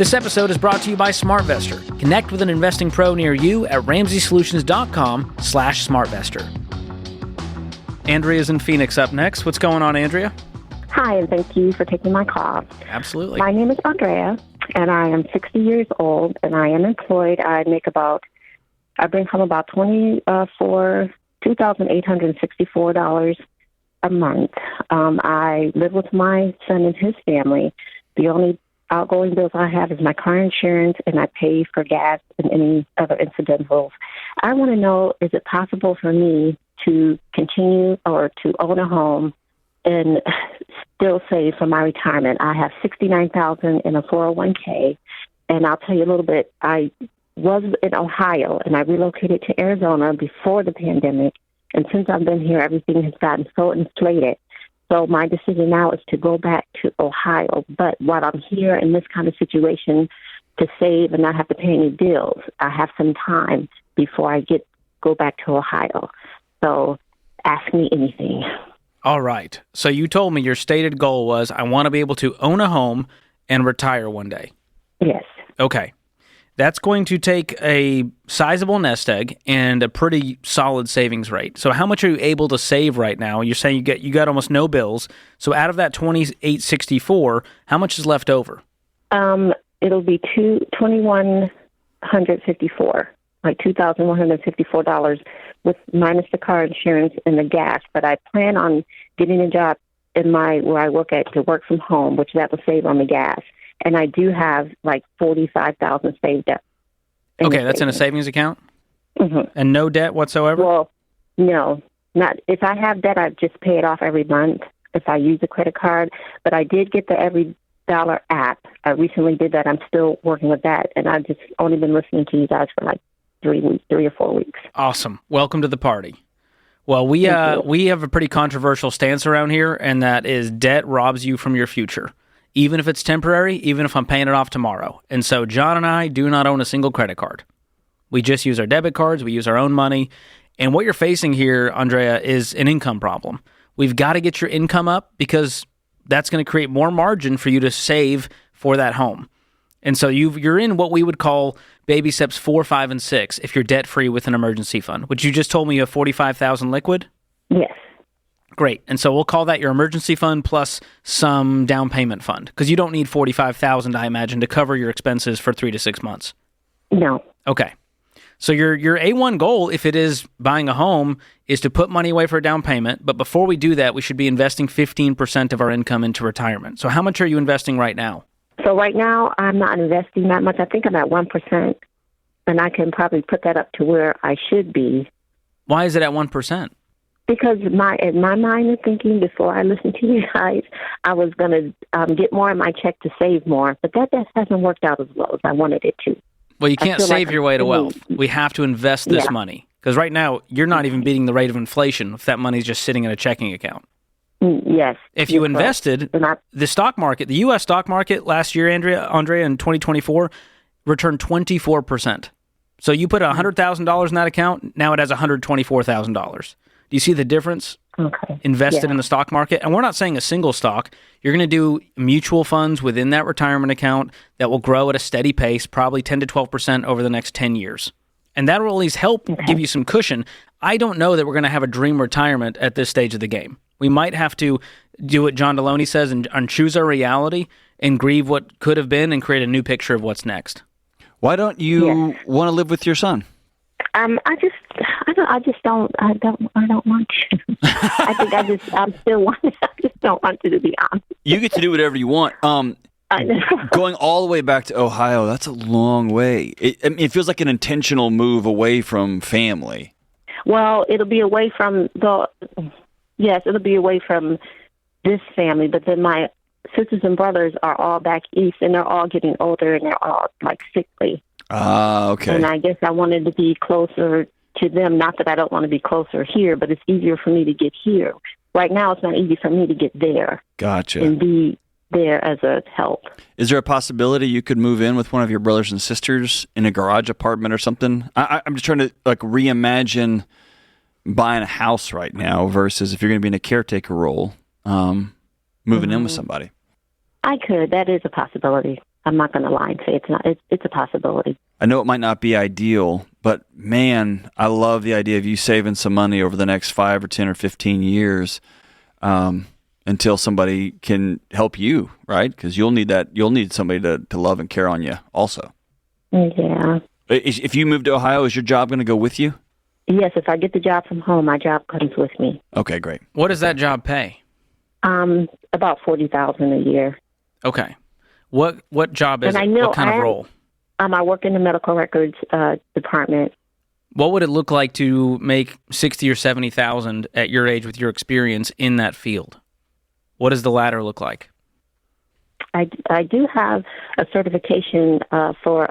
This episode is brought to you by SmartVestor. Connect with an investing pro near you at RamseySolutions.com/SmartVestor. Andrea's in Phoenix up next. What's going on, Andrea? Hi, and thank you for taking my call. Absolutely. My name is Andrea, and I am 60 years old, and I am employed. I bring home about $2,864 a month. I live with my son and his family. The only outgoing bills I have is my car insurance, and I pay for gas and any other incidentals. I want to know, is it possible for me to continue or to own a home and still save for my retirement? I have $69,000 in a 401k, and I'll tell you a little bit. I was in Ohio, and I relocated to Arizona before the pandemic, and since I've been here, everything has gotten so inflated. So my decision now is to go back to Ohio, but while I'm here in this kind of situation to save and not have to pay any bills, I have some time before I go back to Ohio. So ask me anything. All right. So you told me your stated goal was, I want to be able to own a home and retire one day. Yes. Okay. That's going to take a sizable nest egg and a pretty solid savings rate. So how much are you able to save right now? You're saying you got almost no bills. So out of that $2,864, how much is left over? It'll be $2,154, like $2,154 with minus the car insurance and the gas. But I plan on getting a job where I work at to work from home, which that will save on the gas. And I do have like $45,000 saved up. Okay, that's in a savings account? Mm-hmm. And no debt whatsoever? Well, no. Not if I have debt, I just pay it off every month if I use a credit card. But I did get the Every Dollar app. I recently did that. I'm still working with that. And I've just only been listening to you guys for like 3 or 4 weeks. Awesome. Welcome to the party. Well, we have a pretty controversial stance around here, and that is debt robs you from your future. Even if it's temporary, even if I'm paying it off tomorrow. And so John and I do not own a single credit card. We just use our debit cards. We use our own money. And what you're facing here, Andrea, is an income problem. We've got to get your income up because that's going to create more margin for you to save for that home. And so you're in what we would call baby steps 4, 5, and 6 if you're debt-free with an emergency fund, which you just told me you have $45,000 liquid? Yes. Great. And so we'll call that your emergency fund plus some down payment fund, because you don't need $45,000, I imagine, to cover your expenses for 3 to 6 months. No. Okay. So your A1 goal, if it is buying a home, is to put money away for a down payment. But before we do that, we should be investing 15% of our income into retirement. So how much are you investing right now? So right now, I'm not investing that much. I think I'm at 1%, and I can probably put that up to where I should be. Why is it at 1%? Because in my mind of thinking, before I listened to you guys, I was going to get more in my check to save more. But that hasn't worked out as well as I wanted it to. Well, you can't save your way to wealth. We have to invest this money. Because right now, you're not even beating the rate of inflation if that money's just sitting in a checking account. Yes. If you invested, the stock market, the U.S. stock market last year, Andrea, in 2024, returned 24%. So you put $100,000 in that account, now it has $124,000. Do you see the difference? Okay. Invested in the stock market? And we're not saying a single stock. You're going to do mutual funds within that retirement account that will grow at a steady pace, probably 10 to 12% over the next 10 years. And that will at least help give you some cushion. I don't know that we're going to have a dream retirement at this stage of the game. We might have to do what John Deloney says and choose our reality and grieve what could have been and create a new picture of what's next. Why don't you want to live with your son? I just don't want to. I just don't want to be honest. You get to do whatever you want. Going all the way back to Ohio, that's a long way. It feels like an intentional move away from family. Well, it'll be away from it'll be away from this family, but then my sisters and brothers are all back east, and they're all getting older, and they're all like sickly. Okay. And I guess I wanted to be closer to them. Not that I don't want to be closer here, but it's easier for me to get here. Right now, it's not easy for me to get there. Gotcha. And be there as a help. Is there a possibility you could move in with one of your brothers and sisters in a garage apartment or something? I'm just trying to reimagine buying a house right now versus if you're going to be in a caretaker role, moving in with somebody. I could. That is a possibility. I'm not going to lie and say it's not. It's a possibility. I know it might not be ideal, but man, I love the idea of you saving some money over the next 5 or 10 or 15 years until somebody can help you, right? Because you'll need that. You'll need somebody to love and care on you also. Yeah. If you move to Ohio, is your job going to go with you? Yes, if I get the job from home, my job comes with me. Okay, great. What does that job pay? About $40,000 a year. Okay. What job is And it? I know What kind of role? I work in the medical records department. What would it look like to make 60 or 70,000 at your age with your experience in that field? What does the ladder look like? I do have a certification for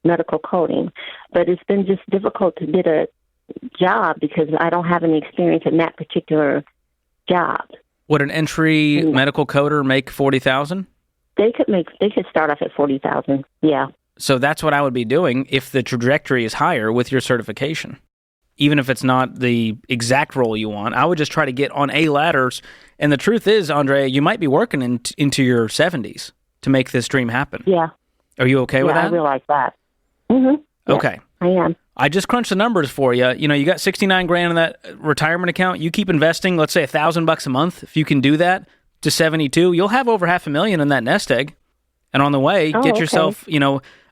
medical coding, but it's been just difficult to get a job because I don't have any experience in that particular job. Would an entry medical coder make 40,000? They could start off at 40,000. Yeah. So that's what I would be doing if the trajectory is higher with your certification. Even if it's not the exact role you want, I would just try to get on A ladders. And the truth is, Andrea, you might be working into your 70s to make this dream happen. Yeah. Are you okay with that? I realize that. Mm-hmm. Yeah, okay. I am. I just crunched the numbers for you. You know, you got 69 grand in that retirement account. You keep investing, let's say $1,000 a month. If you can do that to 72, you'll have over $500,000 in that nest egg. And on the way, get yourself,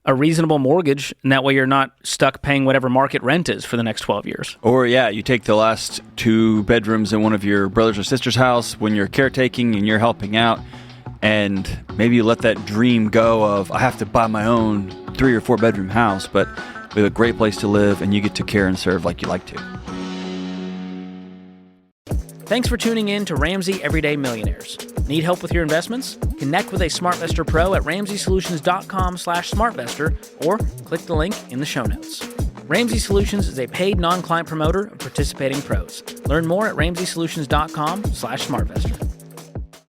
a reasonable mortgage, and that way you're not stuck paying whatever market rent is for the next 12 years. Or, you take the last 2 bedrooms in one of your brothers or sisters' house when you're caretaking and you're helping out, and maybe you let that dream go of, I have to buy my own 3 or 4 bedroom house, but we have a great place to live, and you get to care and serve like you like to. Thanks for tuning in to Ramsey Everyday Millionaires. Need help with your investments? Connect with a SmartVestor Pro at RamseySolutions.com/SmartVestor or click the link in the show notes. Ramsey Solutions is a paid non-client promoter of participating pros. Learn more at RamseySolutions.com/SmartVestor.